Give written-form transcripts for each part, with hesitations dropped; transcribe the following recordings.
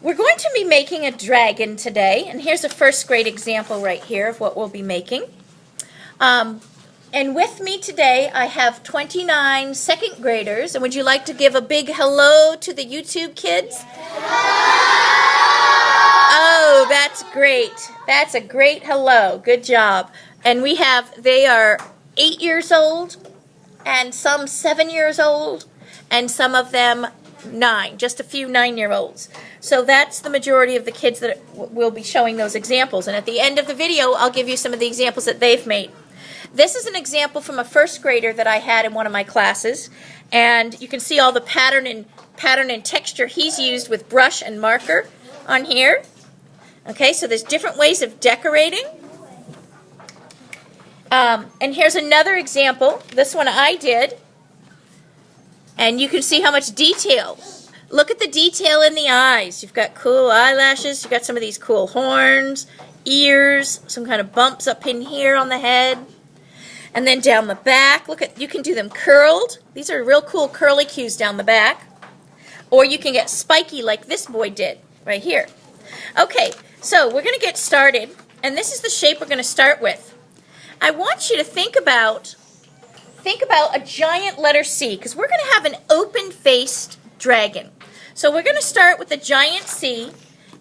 We're going to be making a dragon today, and here's a first grade example right here of what we'll be making. And with me today, I have 29 second graders, and would you like to give a big hello to the YouTube kids? Oh, that's great. That's a great hello. Good job. And they are 8 years old, and some 7 years old, and some of them 9, just a few 9-year-olds. So that's the majority of the kids that will be showing those examples. And at the end of the video, I'll give you some of the examples that they've made. This is an example from a first grader that I had in one of my classes. And you can see all the pattern and texture he's used with brush and marker on here. Okay, so there's different ways of decorating. And here's another example. This one I did. And you can see how much detail. Look at the detail in the eyes. You've got cool eyelashes. You've got some of these cool horns, ears, some kind of bumps up in here on the head. And then down the back, you can do them curled. These are real cool curly cues down the back. Or you can get spiky like this boy did right here. Okay, so we're going to get started. And this is the shape we're going to start with. I want you to think about a giant letter C, because we're going to have an open-faced dragon. So we're going to start with a giant C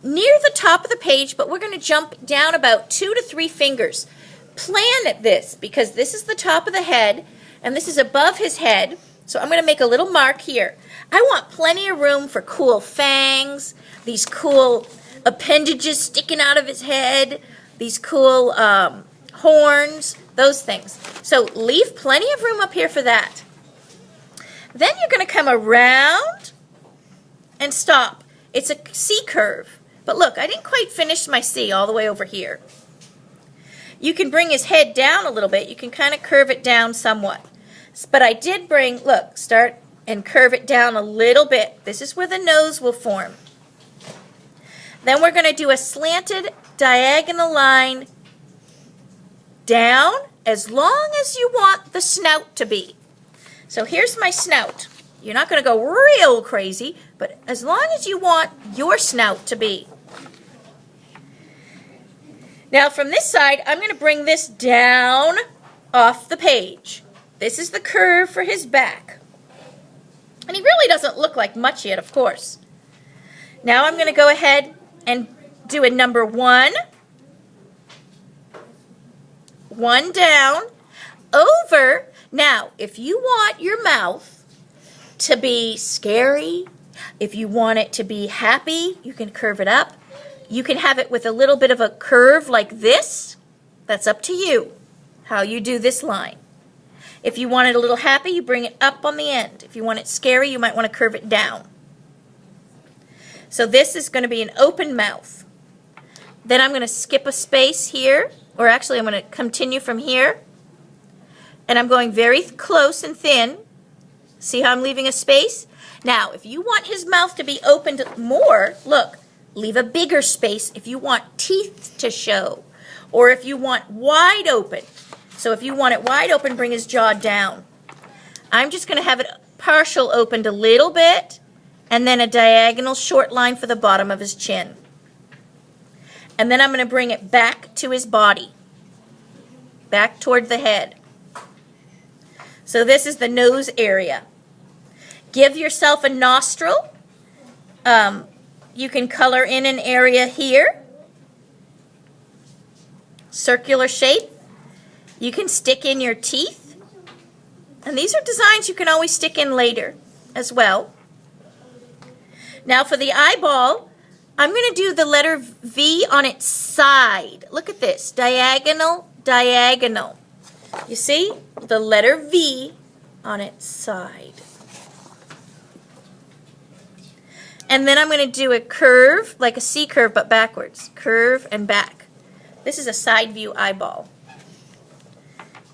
near the top of the page, but we're going to jump down about 2 to 3 fingers. Plan at this, because this is the top of the head, and this is above his head. So I'm going to make a little mark here. I want plenty of room for cool fangs, these cool appendages sticking out of his head, these cool horns, those things. So leave plenty of room up here for that. Then you're going to come around and stop. It's a C curve. But look, I didn't quite finish my C all the way over here. You can bring his head down a little bit. You can kind of curve it down somewhat. But I did start and curve it down a little bit. This is where the nose will form. Then we're going to do a slanted diagonal line down as long as you want the snout to be. So here's my snout. You're not going to go real crazy, but as long as you want your snout to be. Now from this side, I'm going to bring this down off the page. This is the curve for his back. And he really doesn't look like much yet, of course. Now I'm going to go ahead and do a number 1. 1 down, over. Now, if you want your mouth to be scary, if you want it to be happy, you can curve it up. You can have it with a little bit of a curve like this. That's up to you, how you do this line. If you want it a little happy, you bring it up on the end. If you want it scary, you might want to curve it down. So this is going to be an open mouth. Then I'm going to skip a space here. Or actually, I'm going to continue from here. And I'm going very close and thin. See how I'm leaving a space? Now, if you want his mouth to be opened more, look, leave a bigger space if you want teeth to show. Or if you want wide open. So if you want it wide open, bring his jaw down. I'm just going to have it partial opened a little bit. And then a diagonal short line for the bottom of his chin. And then I'm going to bring it back to his body, back toward the head. So this is the nose area. Give yourself a nostril. You can color in an area here. Circular shape. You can stick in your teeth. And these are designs you can always stick in later as well. Now for the eyeball, I'm going to do the letter V on its side. Look at this. Diagonal, diagonal. You see? The letter V on its side. And then I'm going to do a curve, like a C curve, but backwards. Curve and back. This is a side view eyeball.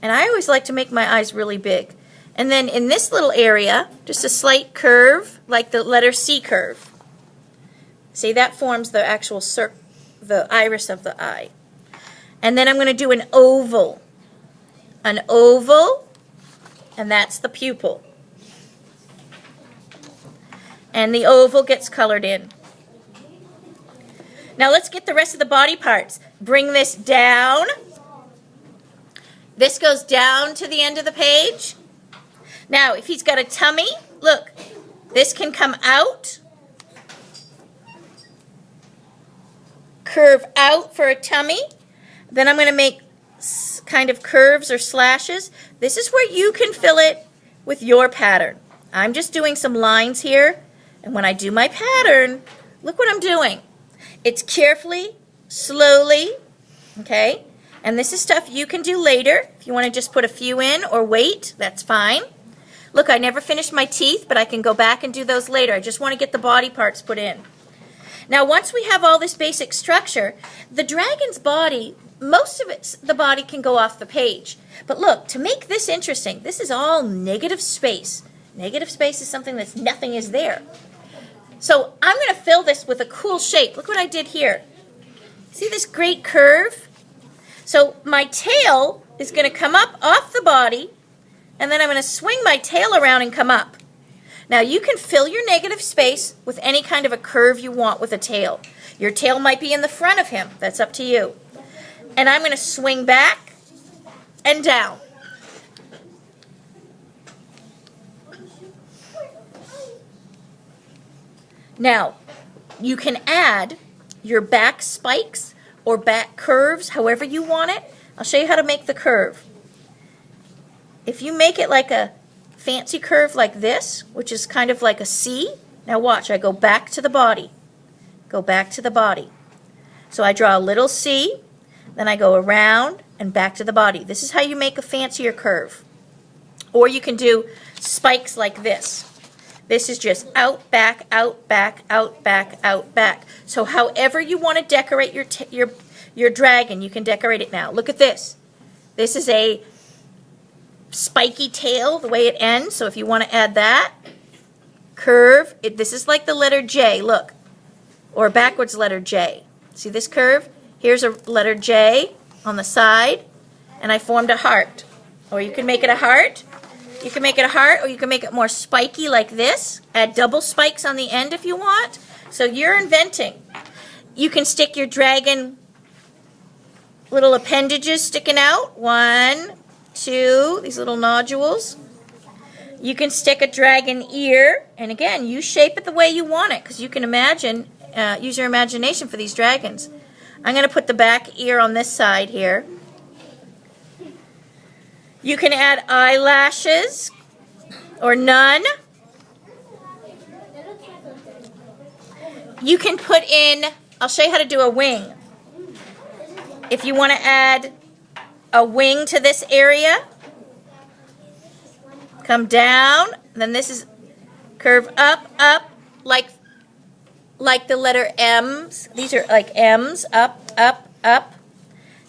And I always like to make my eyes really big. And then in this little area, just a slight curve, like the letter C curve. See, that forms the actual the iris of the eye. And then I'm going to do an oval. An oval, and that's the pupil. And the oval gets colored in. Now let's get the rest of the body parts. Bring this down. This goes down to the end of the page. Now, if he's got a tummy, look, this can come out. Curve out for a tummy. Then I'm going to make kind of curves or slashes. This is where you can fill it with your pattern. I'm just doing some lines here. And when I do my pattern, look what I'm doing. It's carefully, slowly, okay? And this is stuff you can do later. If you want to just put a few in or wait, that's fine. Look, I never finished my teeth, but I can go back and do those later. I just want to get the body parts put in. Now, once we have all this basic structure, the dragon's body, most of the body can go off the page. But look, to make this interesting, this is all negative space. Negative space is something that's nothing is there. So I'm going to fill this with a cool shape. Look what I did here. See this great curve? So my tail is going to come up off the body, and then I'm going to swing my tail around and come up. Now you can fill your negative space with any kind of a curve you want with a tail. Your tail might be in the front of him. That's up to you. And I'm going to swing back and down. Now, you can add your back spikes or back curves, however you want it. I'll show you how to make the curve. If you make it like a fancy curve like this, which is kind of like a C, now watch, I go back to the body. Go back to the body. So I draw a little C, then I go around and back to the body. This is how you make a fancier curve. Or you can do spikes like this. This is just out, back, out, back, out, back, out, back. So however you want to decorate your dragon, you can decorate it now. Look at this. This is a spiky tail, the way it ends. So if you want to add that, curve, this is like the letter J, look. Or backwards letter J. See this curve? Here's a letter J on the side, and I formed a heart. Or you can make it a heart. You can make it a heart, or you can make it more spiky like this. Add double spikes on the end if you want. So you're inventing. You can stick your dragon little appendages sticking out. 1, 2, these little nodules. You can stick a dragon ear, and again, you shape it the way you want it, because you can imagine, use your imagination for these dragons. I'm going to put the back ear on this side here. You can add eyelashes or none. You can put in, I'll show you how to do a wing. If you want to add a wing to this area, come down, then this is curve up, up, like the letter M's. These are like M's, up, up, up,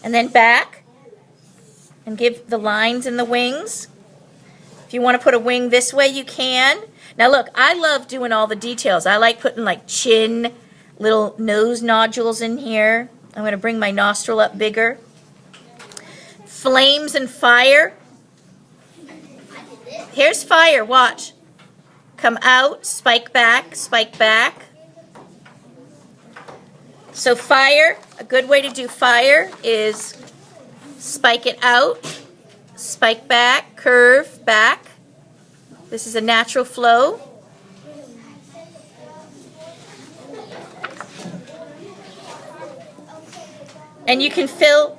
and then back. And give the lines and the wings. If you want to put a wing this way, you can. Now look, I love doing all the details. I like putting like chin, little nose nodules in here. I'm going to bring my nostril up bigger. Flames and fire. Here's fire, watch. Come out, spike back, spike back. So fire, a good way to do fire is spike it out, spike back, curve back. This is a natural flow. And you can fill.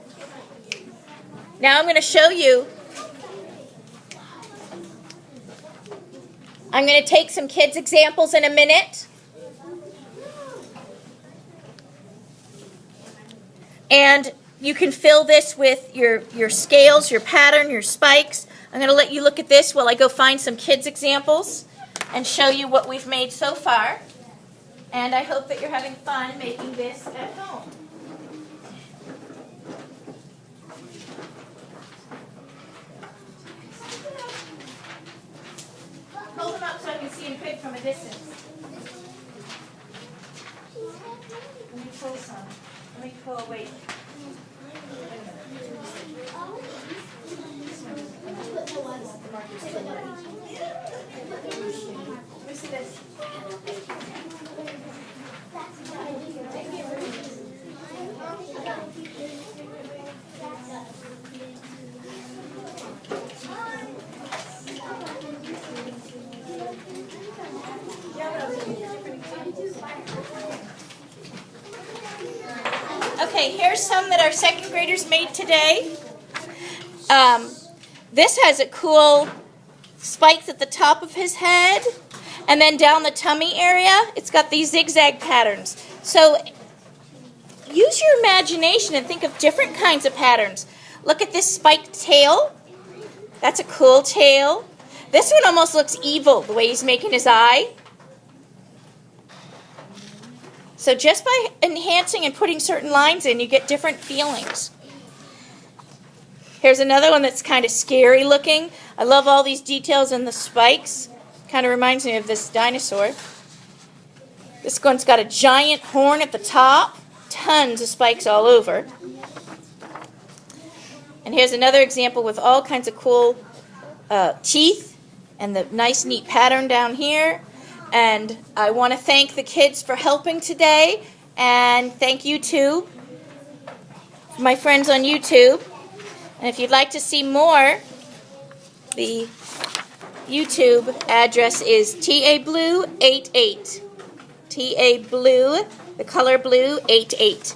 Now I'm going to show you. I'm going to take some kids' examples in a minute. And you can fill this with your scales, your pattern, your spikes. I'm going to let you look at this while I go find some kids' examples and show you what we've made so far. And I hope that you're having fun making this at home. Hold them up so I can see them good from a distance. Let me pull some. Let me pull away. Let me see this. Okay, here's some that our second graders made today. This has a cool spikes at the top of his head, and then down the tummy area, it's got these zigzag patterns. So use your imagination and think of different kinds of patterns. Look at this spiked tail. That's a cool tail. This one almost looks evil, the way he's making his eye. So just by enhancing and putting certain lines in, you get different feelings. Here's another one that's kind of scary looking. I love all these details in the spikes. Kind of reminds me of this dinosaur. This one's got a giant horn at the top. Tons of spikes all over. And here's another example with all kinds of cool teeth and the nice neat pattern down here. And I want to thank the kids for helping today, and thank YouTube, my friends on YouTube. And if you'd like to see more, the YouTube address is TABlue88. TABlue, the color blue, 88.